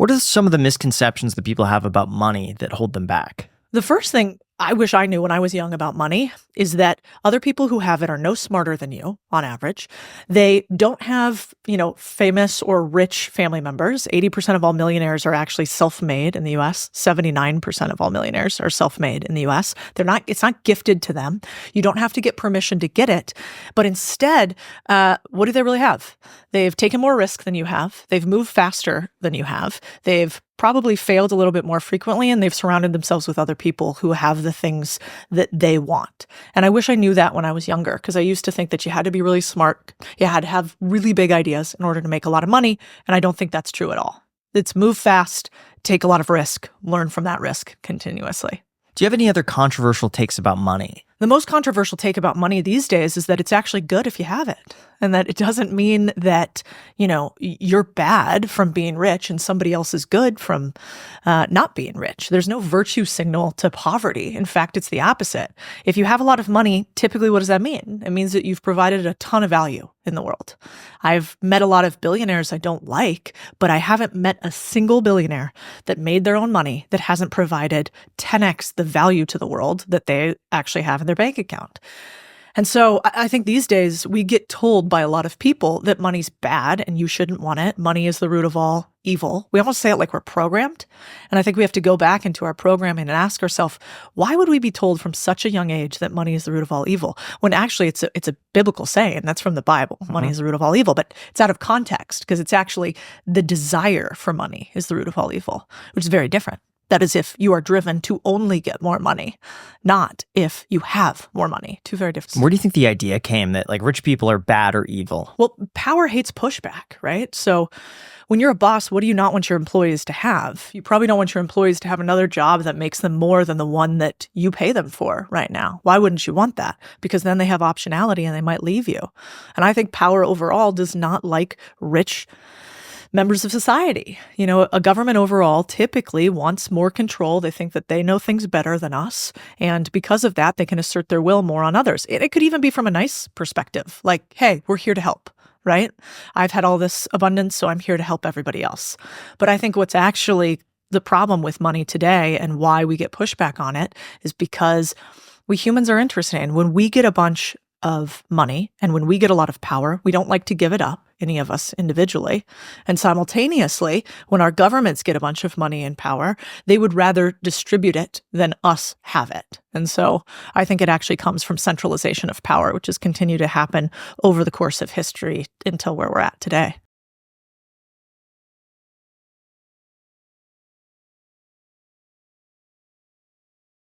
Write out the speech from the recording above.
What are some of the misconceptions that people have about money that hold them back? The first thing I wish I knew when I was young about money is that other people who have it are no smarter than you on average. They don't have, famous or rich family members. 80% of all millionaires are actually self-made in the US. 79% of all millionaires are self-made in the US. It's not gifted to them. You don't have to get permission to get it. But instead, what do they really have? They've taken more risk than you have. They've moved faster than you have. They've probably failed a little bit more frequently, and they've surrounded themselves with other people who have the things that they want. And I wish I knew that when I was younger, because I used to think that you had to be really smart. You had to have really big ideas in order to make a lot of money. And I don't think that's true at all. It's move fast, take a lot of risk, learn from that risk continuously. Do you have any other controversial takes about money? The most controversial take about money these days is that it's actually good if you have it, and that it doesn't mean that, you're bad from being rich and somebody else is good from not being rich. There's no virtue signal to poverty. In fact, it's the opposite. If you have a lot of money, typically what does that mean? It means that you've provided a ton of value in the world. I've met a lot of billionaires I don't like, but I haven't met a single billionaire that made their own money that hasn't provided 10x the value to the world that they actually have in their bank account. And so I think these days we get told by a lot of people that money's bad and you shouldn't want it. Money is the root of all evil. We almost say it like we're programmed. And I think we have to go back into our programming and ask ourselves, why would we be told from such a young age that money is the root of all evil? When actually it's a biblical saying. That's from the Bible. Money is the root of all evil, but it's out of context because it's actually the desire for money is the root of all evil, which is very different. That is if you are driven to only get more money, not if you have more money. Two very different. Where do you think the idea came that rich people are bad or evil? Well, power hates pushback, right? So when you're a boss, what do you not want your employees to have? You probably don't want your employees to have another job that makes them more than the one that you pay them for right now. Why wouldn't you want that? Because then they have optionality and they might leave you. And I think power overall does not like rich members of society. A government overall typically wants more control. They think that they know things better than us. And because of that, they can assert their will more on others. It could even be from a nice perspective, like, hey, we're here to help, right? I've had all this abundance, so I'm here to help everybody else. But I think what's actually the problem with money today and why we get pushback on it is because we humans are interesting. When we get a bunch of money and when we get a lot of power, we don't like to give it up, any of us individually. And simultaneously, when our governments get a bunch of money and power, they would rather distribute it than us have it. And so I think it actually comes from centralization of power, which has continued to happen over the course of history until where we're at today.